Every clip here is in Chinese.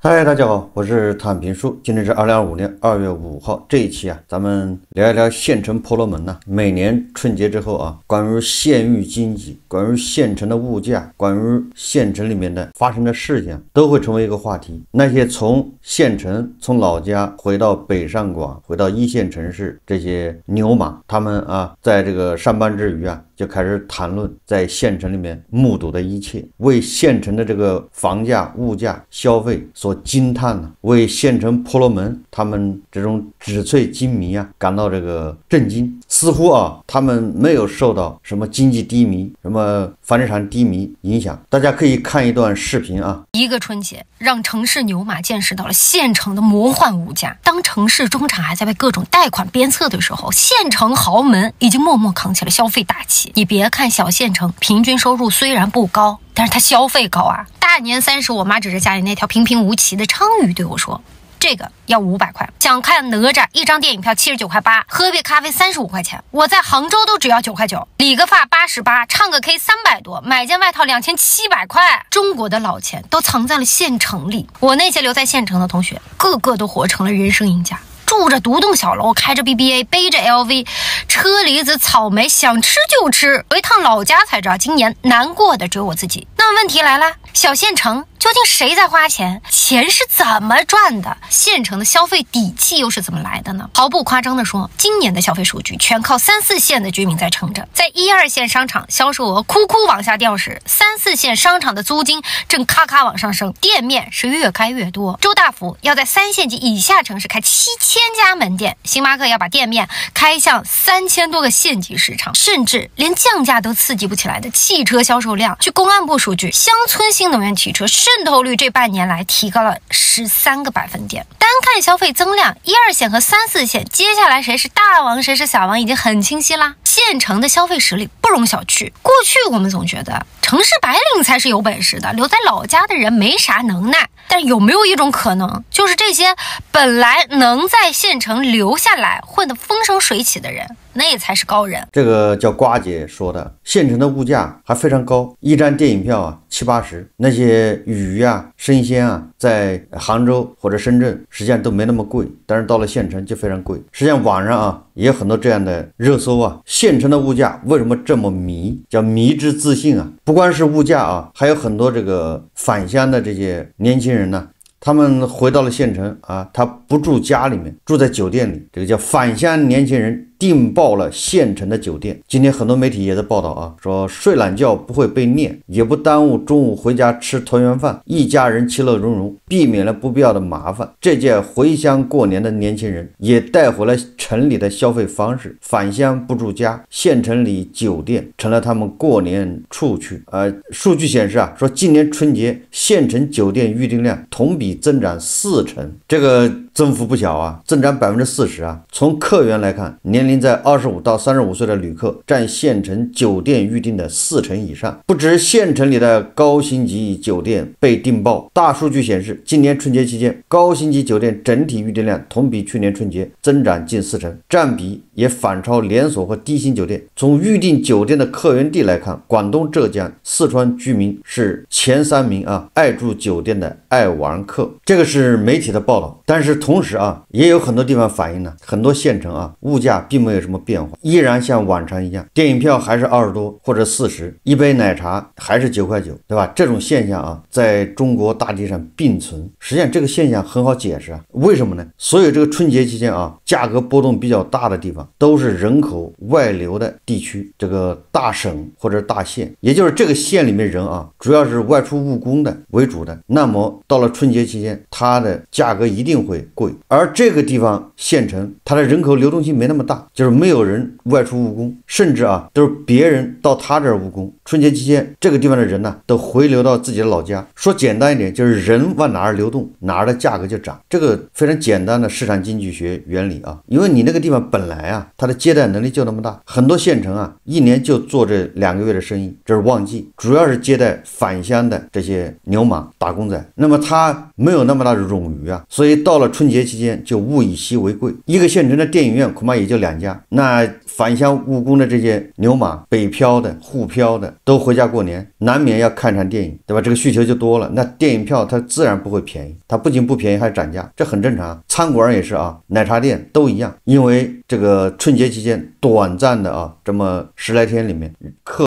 嗨，大家好，我是坦平叔。今天是2025年2月5号，这一期啊，咱们聊一聊县城婆罗门呐。每年春节之后啊，关于县域经济、关于县城的物价、关于县城里面的发生的事情，都会成为一个话题。那些从县城、从老家回到北上广、回到一线城市这些牛马，他们啊，在这个上班之余啊，就开始谈论在县城里面目睹的一切，为县城的这个房价、物价、消费所惊叹了，为县城婆罗门他们这种纸醉金迷啊感到这个震惊。似乎啊，他们没有受到什么经济低迷、什么房地产低迷影响。大家可以看一段视频啊。一个春节让城市牛马见识到了县城的魔幻物价。当城市中产还在为各种贷款鞭策的时候，县城豪门已经默默扛起了消费大旗。你别看小县城平均收入虽然不高，但是它消费高啊。大年30，我妈指着家里那条平平无奇的鲳鱼对我说，这个要500块，想看哪吒一张电影票79.8块，喝杯咖啡35块钱，我在杭州都只要9块9，理个发88，唱个 K 300多，买件外套2700块。中国的老钱都藏在了县城里。我那些留在县城的同学，个个都活成了人生赢家，住着独栋小楼，开着 BBA， 背着 LV， 车厘子草莓想吃就吃。回趟老家才知道，今年难过的只有我自己。那问题来了，小县城究竟谁在花钱？钱是怎么赚的？县城的消费底气又是怎么来的呢？毫不夸张地说，今年的消费数据全靠3、4线的居民在撑着。在1、2线商场销售额哭往下掉时，3、4线商场的租金正咔往上升，店面是越开越多。周大福要在3线及以下城市开7000家门店，星巴克要把店面开向3000多个县级市场，甚至连降价都刺激不起来的汽车销售量，据公安部数据，乡村新能源汽车渗透率这半年来提高了13个百分点。单看消费增量，1、2线和3、4线，接下来谁是大王谁是小王已经很清晰啦。县城的消费实力不容小觑。过去我们总觉得城市白领才是有本事的，留在老家的人没啥能耐。但有没有一种可能，就是这些本来能在县城留下来混得风生水起的人，那才是高人。这个叫瓜姐说的，县城的物价还非常高，一张电影票啊70、80，那些鱼啊、生鲜啊，在杭州或者深圳实际上都没那么贵，但是到了县城就非常贵。实际上网上啊也有很多这样的热搜啊，县城的物价为什么这么迷？叫迷之自信啊！不光是物价啊，还有很多这个返乡的这些年轻人呢，他们回到了县城啊，他不住家里面，住在酒店里，这个叫返乡年轻人订爆了县城的酒店。今天很多媒体也在报道啊，说睡懒觉不会被念，也不耽误中午回家吃团圆饭，一家人其乐融融，避免了不必要的麻烦。这届回乡过年的年轻人也带回了城里的消费方式，返乡不住家，县城里酒店成了他们过年处去。数据显示啊，说今年春节县城酒店预订量同比增长40%，这个增幅不小啊，增长40%啊。从客源来看，年龄在25到35岁的旅客占县城酒店预订的40%以上。不止县城里的高星级酒店被订爆，大数据显示，今年春节期间，高星级酒店整体预订量同比去年春节增长近40%，占比也反超连锁和低薪酒店。从预订酒店的客源地来看，广东、浙江、四川居民是前3名啊，爱住酒店的爱玩客。这个是媒体的报道，但是同时啊，也有很多地方反映呢，很多县城啊，物价并没有什么变化，依然像往常一样，电影票还是20多或者40，一杯奶茶还是9块9，对吧？这种现象啊，在中国大地上并存。实际上这个现象很好解释啊，为什么呢？所有这个春节期间啊，价格波动比较大的地方，都是人口外流的地区，这个大省或者大县，也就是这个县里面人啊，主要是外出务工的为主的，那么到了春节期间，它的价格一定会贵。而这个地方县城，它的人口流动性没那么大，就是没有人外出务工，甚至啊都是别人到他这儿务工。春节期间，这个地方的人呢，都回流到自己的老家。说简单一点，就是人往哪儿流动，哪儿的价格就涨。这个非常简单的市场经济学原理啊，因为你那个地方本来啊，它的接待能力就那么大，很多县城啊，一年就做这2个月的生意，这是旺季，主要是接待返乡的这些牛马打工仔。那么他没有那么大的冗余啊，所以到了春节期间就物以稀为贵。一个县城的电影院恐怕也就2家，家。那返乡务工的这些牛马，北漂的、沪漂的都回家过年，难免要看场电影，对吧？这个需求就多了，那电影票它自然不会便宜，它不仅不便宜还涨价，这很正常。餐馆也是啊，奶茶店都一样，因为这个春节期间短暂的啊这么10来天里面，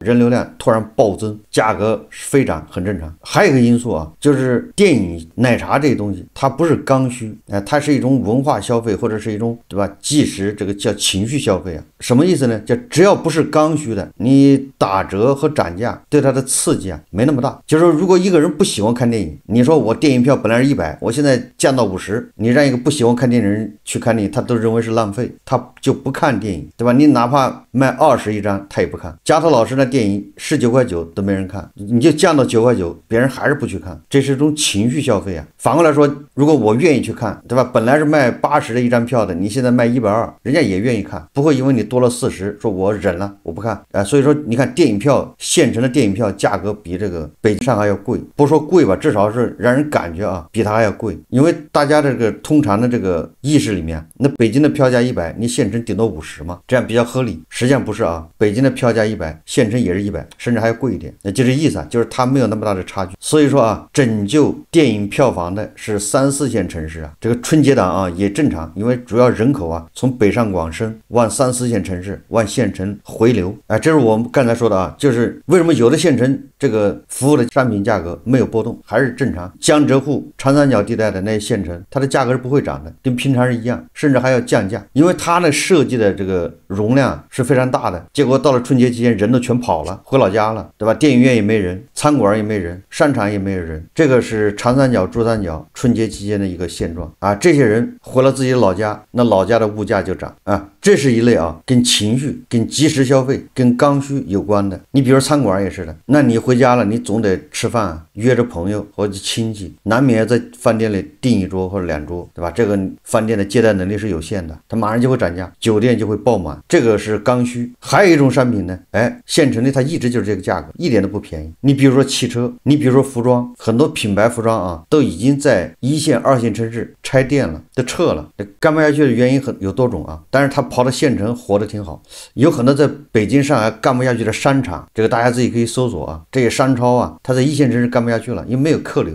人流量突然暴增，价格飞涨，很正常。还有一个因素啊，就是电影、奶茶这些东西，它不是刚需，它是一种文化消费，或者是一种，对吧？即时这个叫情绪消费啊。什么意思呢？就只要不是刚需的，你打折和涨价对它的刺激啊没那么大。就是说，如果一个人不喜欢看电影，你说我电影票本来是100，我现在降到50，你让一个不喜欢看电影的人去看电影，他都认为是浪费，他就不看电影，对吧？你哪怕卖20一张，他也不看。加特老师的电影19.9块都没人看，你就降到9块9，别人还是不去看，这是一种情绪消费啊。反过来说，如果我愿意去看，对吧？本来是卖80的一张票的，你现在卖120，人家也愿意看，不会因为你多了40，说我忍了，我不看所以说你看电影票，县城的电影票价格比这个北京、上海要贵，不说贵吧，至少是让人感觉啊比它还要贵。因为大家这个通常的这个意识里面，那北京的票价100，你县城顶多50嘛，这样比较合理。实际上不是啊，北京的票价100，县城也是100，甚至还要贵一点。那就这意思啊，就是它没有那么大的差距。所以说啊，拯救电影票房的是3、4线城市啊，这个春节档啊也正常，因为主要人口啊从北上广深往3、4线城市、往县城回流这是我们刚才说的啊，就是为什么有的县城这个服务的商品价格没有波动，还是正常。江浙沪、长三角地带的那些县城，它的价格是不会涨的，跟平常是一样，甚至还要降价，因为它的设计的这个容量是非常大的。结果到了春节期间，人都全跑了，回老家了，对吧？电影院也没人，餐馆也没人，商场也没有人，这个是长三角、珠三角春节期间的一个现状啊。这些人回了自己的老家，那老家的物价就涨啊。这是一类啊，跟情绪、跟即时消费、跟刚需有关的。你比如餐馆也是的，那你回家了，你总得吃饭啊，约着朋友或者亲戚，难免在饭店里订一桌或者2桌，对吧？这个饭店的接待能力是有限的，它马上就会涨价，酒店就会爆满，这个是刚需。还有一种商品呢，县城里它一直就是这个价格，一点都不便宜。你比如说汽车，你比如说服装，很多品牌服装啊，都已经在1线、2线城市拆店了，都撤了。干不下去的原因有多种啊，但是它跑到县城活得挺好。有很多在北京、上海干不下去的商场，这个大家自己可以搜索啊，这些商超啊，它在1线城市干不下去了，因为没有客流，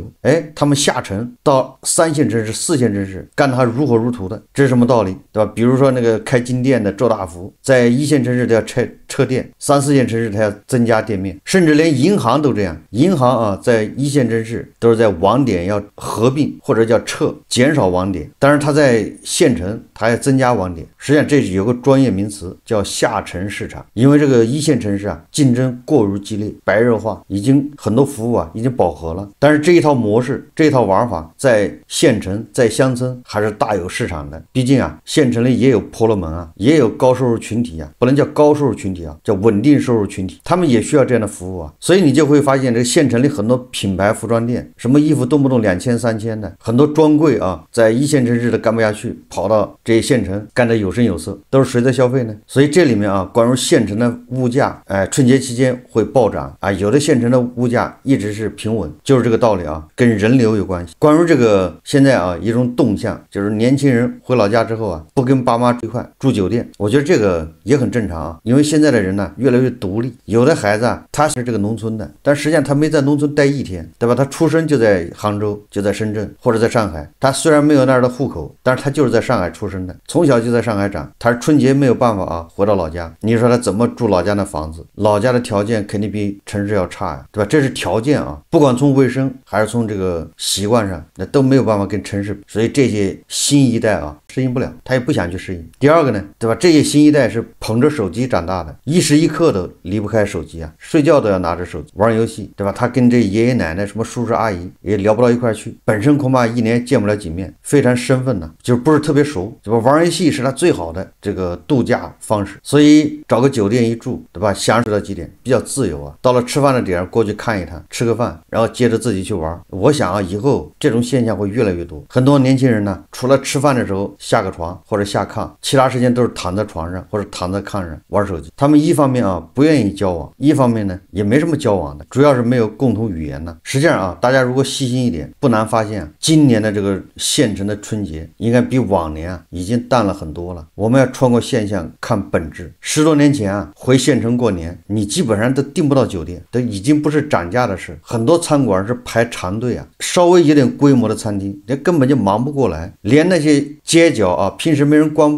他们下沉到3线城市、4线城市干得还如火如荼的，这是什么道理，对吧？比如说那个开金店的周大福，在1线城市都要撤店，3、4线城市它要增加店面，甚至连银行都这样。银行啊，在1线城市都是在网点要合并或者叫撤，减少网点，但是它在县城它要增加网点。实际上这是有个专业名词叫下沉市场，因为这个1线城市啊竞争过于激烈，白热化，已经很多服务啊已经饱和了。但是这一套模式，这一套玩法在县城、在乡村还是大有市场的。毕竟啊，县城里也有婆罗门啊，也有高收入群体啊，不能叫高收入群体啊，叫稳定收入群体，他们也需要这样的服务啊。所以你就会发现，这个县城里很多品牌服装店，什么衣服动不动2000、3000的，很多专柜啊，在1线城市的干不下去，跑到这些县城干得有声有色，都是谁在消费呢？所以这里面啊，关于县城的物价，春节期间会暴涨啊，有的县城的物价一直是平稳，就是这个道理啊，跟人流有关系。关于这个现在啊一种动向，就是年轻人回老家之后啊，不跟爸妈一块住酒店，我觉得这个也很正常啊，因为现在的人呢越来越独立，有的孩子啊他是这个农村的，但实际上他没在农村待1天，对吧？他出生就在杭州，就在深圳或者在上海，他虽然没有那儿的户口，但是他就是在上海出生的，从小就在上海长，他春节没有办法啊回到老家，你说他怎么住老家的房子？老家的条件肯定比城市要差呀，对吧？这是条件啊，不管从卫生还是从这个习惯上，那都没有办法跟城市，所以这些新一代啊适应不了，他也不想去适应。第二个呢，对吧？这些新一代是捧着手机长大的，一时一刻都离不开手机啊，睡觉都要拿着手机玩游戏，对吧？他跟这爷爷奶奶、什么叔叔阿姨也聊不到一块去，本身恐怕1年见不了几面，非常生分呢，就是不是特别熟，对吧？玩游戏是他最好的这个度假方式，所以找个酒店一住，对吧？享受到几点比较自由啊，到了吃饭的点过去看一趟，吃个饭，然后接着自己去玩。我想啊，以后这种现象会越来越多，很多年轻人呢，除了吃饭的时候下个床或者下炕，其他时间都是躺在床上或者躺在炕上玩手机。他们一方面啊不愿意交往，一方面呢也没什么交往的，主要是没有共同语言呢。实际上啊，大家如果细心一点，不难发现今年的这个县城的春节应该比往年啊已经淡了很多了。我们要穿过现象看本质。10多年前啊，回县城过年，你基本上都订不到酒店，都已经不是涨价的事。很多餐馆是排长队啊，稍微有点规模的餐厅，那根本就忙不过来，连那些街角啊，平时没人光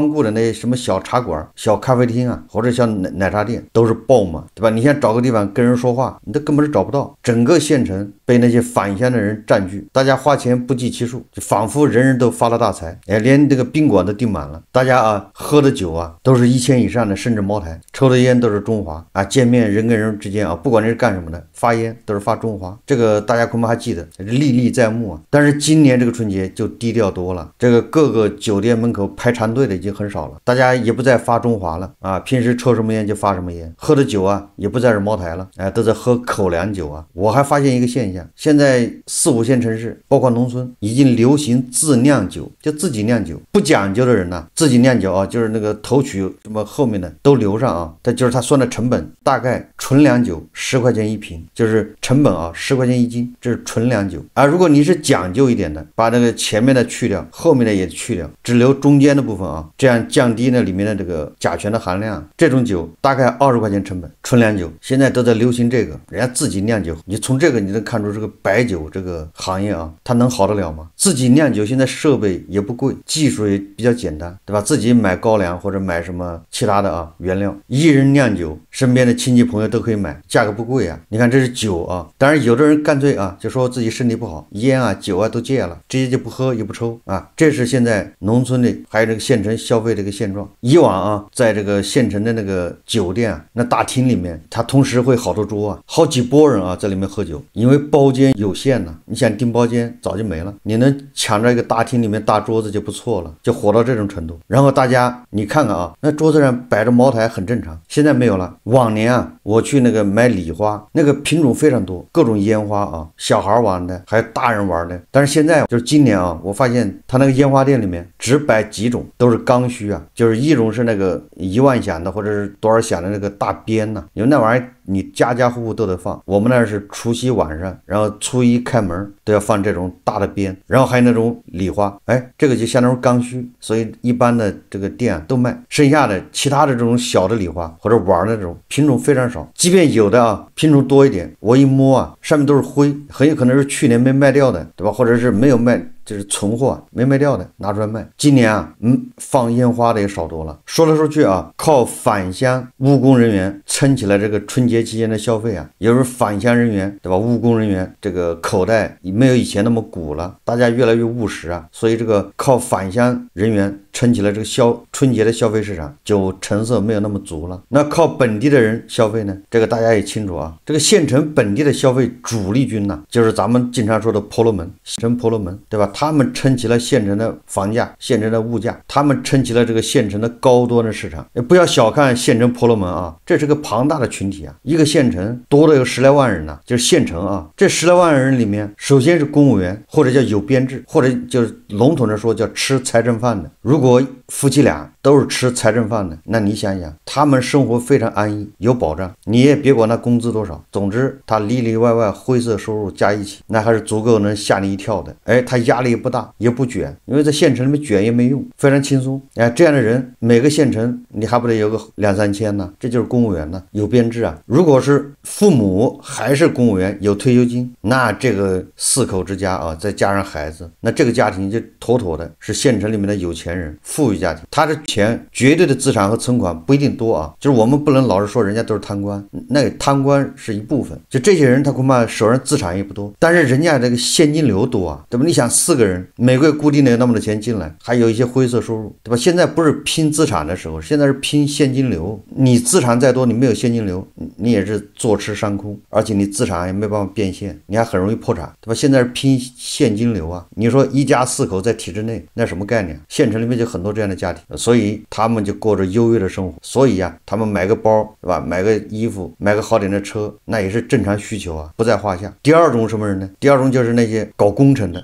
顾的那些什么小茶馆、小咖啡厅啊，或者小奶茶店都是爆满，对吧？你想找个地方跟人说话，你都根本是找不到。整个县城被那些返乡的人占据，大家花钱不计其数，就仿佛人人都发了大财，连这个宾馆都订满了。大家啊，喝的酒啊都是1000以上的，甚至茅台，抽的烟都是中华啊。见面人跟人之间啊，不管你是干什么的，发烟都是发中华，这个大家恐怕还记得，历历在目啊。但是今年这个春节就低调多了，这个各个酒店门口排长队的已经很少了，大家也不再发中华了啊，平时抽什么烟就发什么烟，喝的酒啊也不再是茅台了，都在喝口粮酒啊。我还发现一个现象，现在4、5线城市包括农村已经流行自酿酒，就自己酿酒，不讲究的人呢，自己酿酒啊，就是那个头曲什么后面的都留上啊，但就是他算的成本，大概纯粮酒10块钱一瓶，就是成本啊10块钱一斤，这是纯粮酒啊。如果你是讲究一点的，把那个前面的去掉，后面的也去掉，只留中间的部分啊，这样降低呢里面的这个甲醛的含量，这种酒大概20块钱成本，纯粮酒现在都在流行这个，人家自己酿酒，你从这个你能看出这个白酒这个行业啊，它能好得了吗？自己酿酒现在设备也不贵，技术也比较简单，对吧？自己买高粱或者买什么其他的啊原料，一人酿酒，身边的亲戚朋友都可以买，价格不贵啊。你看这是酒啊，当然有的人干脆啊就说自己身体不好，烟啊酒啊都戒了，直接就不喝也不抽啊。这是现在农村的还有这个县城消费这个现状。以往啊，在这个县城的那个酒店啊，那大厅里面，它同时会好多桌啊，好几拨人啊在里面喝酒，因为包间有限呢，你想订包间早就没了，你能抢着一个大厅里面大桌子就不错了，就火到这种程度。然后大家你看看啊，那桌子上摆着茅台很正常，现在没有了。往年啊，我去那个买礼花，那个品种非常多，各种烟花啊，小孩玩的还有大人玩的。但是现在就是今年啊，我发现他那个烟花店里面只摆几种，都是刚需啊，就是一种是那个1万响的或者是多少响的那个大鞭呢，因为那玩意儿你家家户户都得放。我们那是除夕晚上，然后初一开门都要放这种大的鞭，然后还有那种礼花，这个就相当于刚需，所以一般的这个店都卖。剩下的其他的这种小的礼花或者玩的这种品种非常少，即便有的啊品种多一点，我一摸啊上面都是灰，很有可能是去年没卖掉的，对吧？或者是没有卖，就是存货没卖掉的拿出来卖。今年啊放烟花的也少多了。说来说去啊，靠返乡务工人员撑起来这个春节期间的消费啊，有时候返乡人员，对吧？务工人员这个口袋没有以前那么鼓了，大家越来越务实啊，所以这个靠返乡人员撑起了这个春节的消费市场，就成色没有那么足了。那靠本地的人消费呢，这个大家也清楚啊，这个县城本地的消费主力军呢，就是咱们经常说的婆罗门，县城婆罗门，对吧？他们撑起了县城的房价，县城的物价，他们撑起了这个县城的高端的市场。不要小看县城婆罗门啊，这是个庞大的群体啊，一个县城多的有10来万人呢，就是县城啊。这10来万人里面，首先是公务员，或者叫有编制，或者就是笼统的说叫吃财政饭的。如果夫妻俩都是吃财政饭的，那你想想，他们生活非常安逸，有保障，你也别管他工资多少，总之他里里外外灰色收入加一起，那还是足够能吓你一跳的。他压力也不大，也不卷，因为在县城里面卷也没用，非常轻松。这样的人每个县城你还不得有个2、3千呢？这就是公务员呢，有编制啊。如果是父母还是公务员，有退休金，那这个4口之家啊，再加上孩子，那这个家庭就妥妥的是县城里面的有钱人，富裕家庭。他的钱绝对的资产和存款不一定多啊，就是我们不能老是说人家都是贪官，那个贪官是一部分，就这些人他恐怕手上资产也不多，但是人家这个现金流多啊，对吧？你想4个人每个月固定的有那么多钱进来，还有一些灰色收入，对吧？现在不是拼资产的时候，现在是拼现金流。你资产再多，你没有现金流，你也是坐吃山空，而且你资产也没办法变现，你还很容易破产，对吧？现在是拼现金流啊。你说一家4口在体制内，那什么概念？县城里面就很多这样的家庭，所以他们就过着优越的生活。所以啊，他们买个包，对吧？买个衣服，买个好点的车，那也是正常需求啊，不在话下。第二种什么人呢？第二种就是那些搞工程的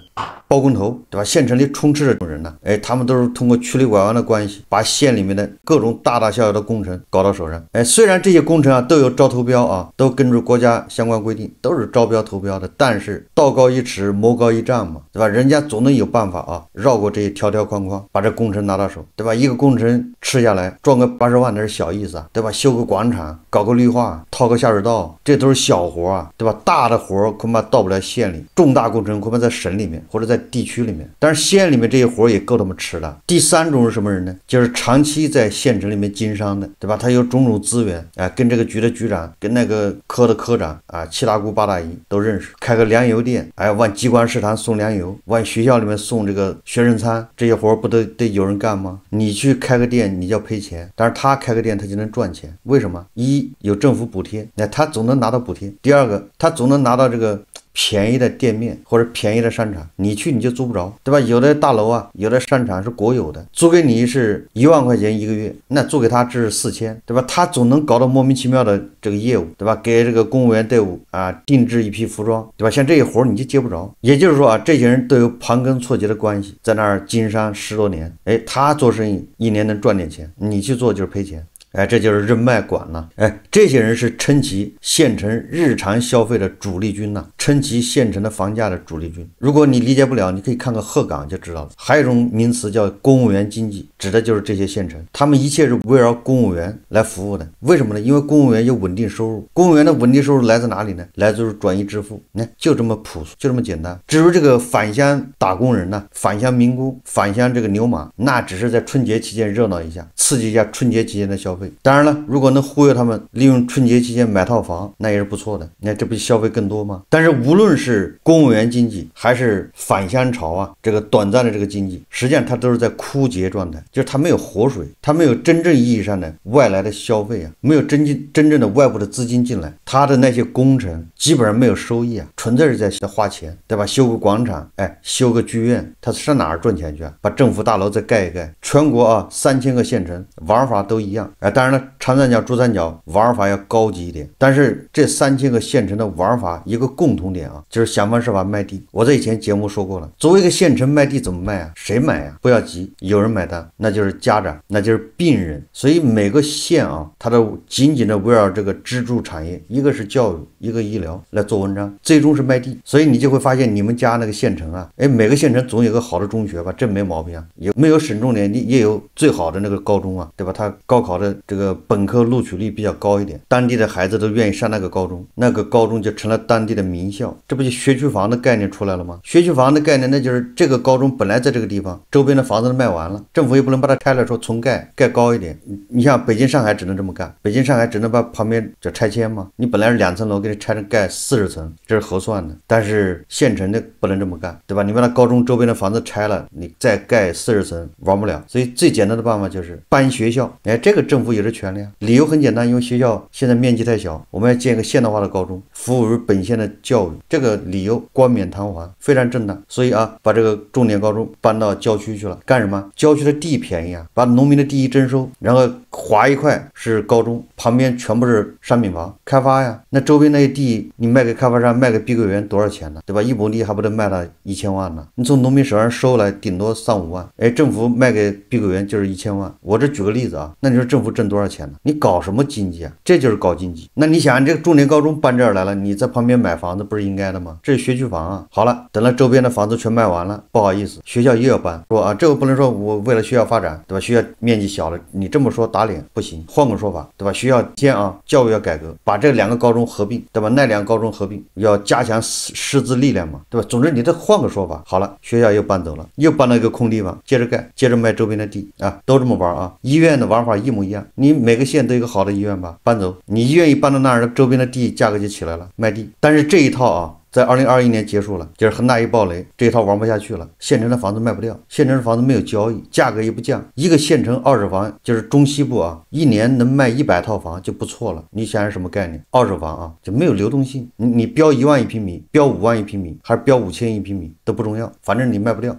包工头，对吧？县城里充斥着这种人呢，他们都是通过曲里拐弯的关系，把县里面的各种大大小小的工程搞到手上。虽然这些工程啊都有招投标啊，都根据国家相关规定，都是招标投标的，但是道高一尺，魔高一丈嘛，对吧？人家总能有办法啊，绕过这些条条框框，把这工程拿到手，对吧？一个工程吃下来赚个80万那是小意思啊，对吧？修个广场，搞个绿化，掏个下水道，这都是小活啊，对吧？大的活恐怕到不了县里，重大工程恐怕在省里面或者在地区里面，但是县里面这些活也够他们吃了。第三种是什么人呢？就是长期在县城里面经商的，对吧？他有种种资源，跟这个局的局长，跟那个科的科长啊，七大姑八大姨都认识，开个粮油店，往机关食堂送粮油，往学校里面送这个学生餐，这些活不得有人干吗？你去开个店，你就要赔钱，但是他开个店他就能赚钱，为什么？一有政府补贴，那他总能拿到补贴；第二个，他总能拿到这个便宜的店面或者便宜的商场，你去你就租不着，对吧？有的大楼啊，有的商场是国有的，租给你是1万块钱一个月，那租给他只是4000，对吧？他总能搞到莫名其妙的这个业务，对吧？给这个公务员队伍啊定制一批服装，对吧？像这些活你就接不着。也就是说啊，这些人都有盘根错节的关系，在那儿经商10多年，他做生意1年能赚点钱，你去做就是赔钱。这就是人脉广了。这些人是撑起县城日常消费的主力军呐，撑起县城的房价的主力军。如果你理解不了，你可以看个鹤岗就知道了。还有一种名词叫公务员经济，指的就是这些县城，他们一切是围绕公务员来服务的。为什么呢？因为公务员有稳定收入，公务员的稳定收入来自哪里呢？来自于转移支付。就这么朴素，就这么简单。至于这个返乡打工人呢，返乡民工，返乡这个牛马，那只是在春节期间热闹一下，刺激一下春节期间的消费。当然了，如果能忽悠他们利用春节期间买套房，那也是不错的，那这不消费更多吗？但是无论是公务员经济还是返乡潮啊，这个短暂的这个经济，实际上它都是在枯竭状态，就是它没有活水，它没有真正意义上的外来的消费啊，没有真正的外部的资金进来，它的那些工程基本上没有收益啊，纯粹是在花钱，对吧？修个广场，修个剧院，它上哪儿赚钱去啊？把政府大楼再盖一盖，全国啊3000个县城玩法都一样，当然了，长三角、珠三角玩法要高级一点，但是这3000个县城的玩法一个共同点啊，就是想方设法卖地。我在以前节目说过了，作为一个县城卖地怎么卖啊？谁买啊？不要急，有人买单，那就是家长，那就是病人。所以每个县啊，它都紧紧的围绕这个支柱产业，一个是教育，一个医疗来做文章，最终是卖地。所以你就会发现你们家那个县城啊，每个县城总有个好的中学吧，这没毛病啊。有没有省重点，你也有最好的那个高中啊，对吧？他高考的这个本科录取率比较高一点，当地的孩子都愿意上那个高中，那个高中就成了当地的名校。这不就学区房的概念出来了吗？学区房的概念，那就是这个高中本来在这个地方，周边的房子都卖完了，政府也不能把它拆了说重盖，盖高一点。你像北京、上海只能这么干，北京、上海只能把旁边就拆迁嘛，你本来是2层楼，给你拆成盖40层，这是合算的。但是县城的不能这么干，对吧？你把那高中周边的房子拆了，你再盖40层玩不了。所以最简单的办法就是搬学校，这个政府有这权利啊。理由很简单，因为学校现在面积太小，我们要建一个现代化的高中，服务于本县的教育，这个理由冠冕堂皇，非常正当。所以把这个重点高中搬到郊区去了，干什么？郊区的地便宜啊，把农民的地一征收，然后划一块是高中，旁边全部是商品房，开发呀。那周边那些地你卖给开发商，卖给碧桂园多少钱呢？对吧？1亩地还不得卖到1000万呢？你从农民手上收来顶多3-5万，政府卖给碧桂园就是1000万。我这举个例子啊，那你说政府挣多少钱呢？你搞什么经济啊？这就是搞经济。那你想，这个重点高中搬这儿来了，你在旁边买房子不是应该的吗？这是学区房啊。好了，等了周边的房子全卖完了，不好意思，学校又要搬，说这个不能说我为了学校发展，对吧？学校面积小了，你这么说打脸不行，换个说法，对吧？学校先教育要改革，把这2个高中合并，对吧？那2个高中合并要加强师资力量嘛，对吧？总之你得换个说法。好了，学校又搬走了，又搬了一个空地方，接着盖，接着卖周边的地啊，都这么玩啊。医院的玩法一模一样，你每个县都有一个好的医院吧，搬走，你医院一搬到那儿，周边的地价格就起来了，卖地。但是这一套在2021年结束了，就是恒大一暴雷，这一套玩不下去了，县城的房子卖不掉，县城的房子没有交易，价格也不降，一个县城二手房就是中西部一年能卖100套房就不错了。你想想什么概念？二手房就没有流动性，你标1万一平米，标5万一平米，还是标5000一平米都不重要，反正你卖不掉。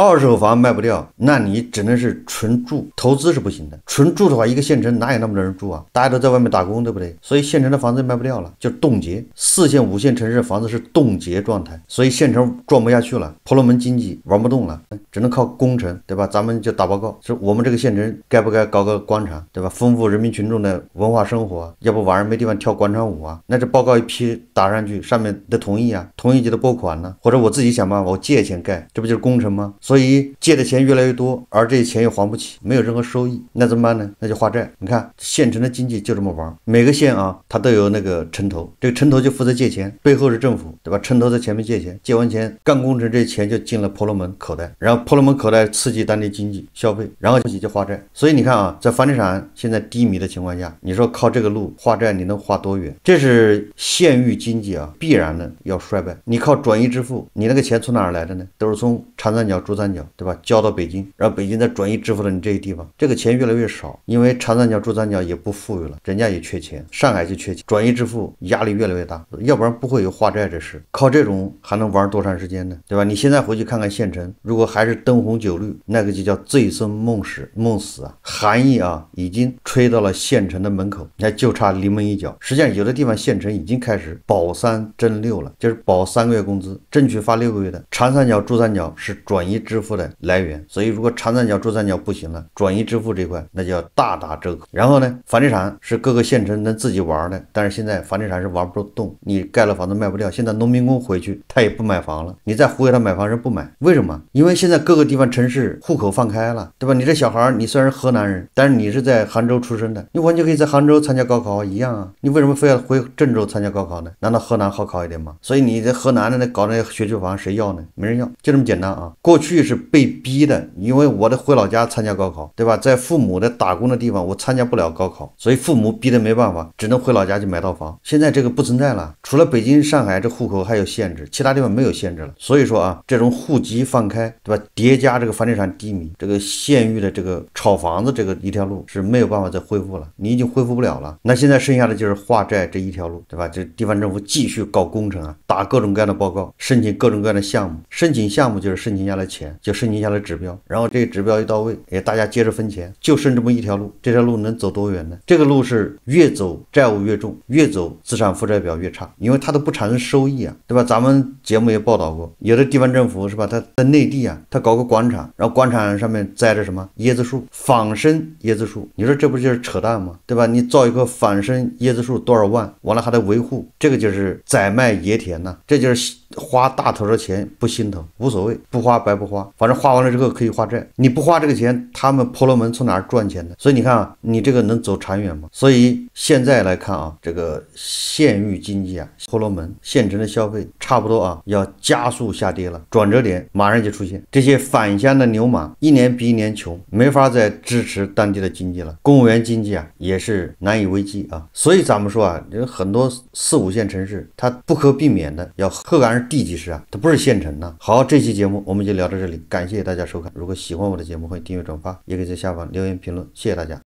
二手房卖不掉，那你只能是纯住，投资是不行的。纯住的话，一个县城哪有那么多人住啊？大家都在外面打工，对不对？所以县城的房子卖不掉了，就冻结。4线、5线城市的房子是冻结状态，所以县城转不下去了，婆罗门经济玩不动了，只能靠工程，对吧？咱们就打报告，说我们这个县城该不该搞个广场，对吧？丰富人民群众的文化生活，要不晚上没地方跳广场舞啊？那这报告一批打上去，上面得同意啊，同意就得拨款呢，或者我自己想办法，我借钱盖，这不就是工程吗？所以借的钱越来越多，而这些钱又还不起，没有任何收益，那怎么办呢？那就化债。你看县城的经济就这么玩，每个县啊，它都有那个城头，这个城头就负责借钱，背后是政府，对吧？城头在前面借钱，借完钱干工程，这钱就进了婆罗门口袋，然后婆罗门口袋刺激当地经济消费，然后就化债。所以你看啊，在房地产现在低迷的情况下，你说靠这个路化债，你能化多远？这是县域经济啊，必然的要衰败。你靠转移支付，你那个钱从哪儿来的呢？都是从长三角、珠三角，对吧？交到北京，然后北京再转移支付到你这些地方，这个钱越来越少，因为长三角、珠三角也不富裕了，人家也缺钱，上海就缺钱，转移支付压力越来越大，要不然不会有化债这事。靠这种还能玩多长时间呢？对吧？你现在回去看看县城，如果还是灯红酒绿，那个就叫醉生梦死啊，寒意啊，已经吹到了县城的门口，那就差临门一脚。实际上有的地方县城已经开始保3征6了，就是保3个月工资，争取发6个月的。长三角、珠三角是转移支付的来源，所以如果长三角、珠三角不行了，转移支付这块那就要大打折扣。然后呢，房地产是各个县城能自己玩的，但是现在房地产是玩不动，你盖了房子卖不掉，现在农民工回去他也不买房了，你再忽悠他买房人不买，为什么？因为现在各个地方城市户口放开了，对吧？你这小孩你虽然是河南人，但是你是在杭州出生的，你完全可以在杭州参加高考一样啊，你为什么非要回郑州参加高考呢？难道河南好考一点吗？所以你在河南的那搞那学区房谁要呢？没人要，就这么简单啊。过去是被逼的，因为我得回老家参加高考，对吧？在父母的打工的地方我参加不了高考，所以父母逼得没办法，只能回老家去买套房。现在这个不存在了，除了北京、上海这户口还有限制，其他地方没有限制了。所以说啊，这种户籍放开，对吧？叠加这个房地产低迷，这个县域的这个炒房子这个一条路是没有办法再恢复了，你已经恢复不了了。那现在剩下的就是化债这一条路，对吧？这地方政府继续搞工程啊，打各种各样的报告，申请各种各样的项目，申请项目就是申请下来钱，就申请下来指标，然后这个指标一到位，大家接着分钱，就剩这么一条路，这条路能走多远呢？这个路是越走债务越重，越走资产负债表越差，因为它都不产生收益啊，对吧？咱们节目也报道过，有的地方政府是吧，它在内地啊，它搞个广场，然后广场上面栽着什么椰子树，仿生椰子树，你说这不就是扯淡吗？对吧？你造一棵仿生椰子树多少万，完了还得维护，这个就是宰卖野田呐，这就是花大头的钱不心疼，无所谓，不花白不花，反正花完了之后可以化债，你不花这个钱，他们婆罗门从哪儿赚钱的？所以你看啊，你这个能走长远吗？所以现在来看啊，这个县域经济啊，婆罗门县城的消费差不多啊要加速下跌了，转折点马上就出现，这些返乡的牛马一年比一年穷，没法再支持当地的经济了，公务员经济啊也是难以为继啊。所以咱们说啊，有很多4、5线城市它不可避免的要鹤岗是地级市啊，它不是县城呐。好，这期节目我们就聊到这里，感谢大家收看。如果喜欢我的节目，欢迎订阅转发，也可以在下方留言评论，谢谢大家。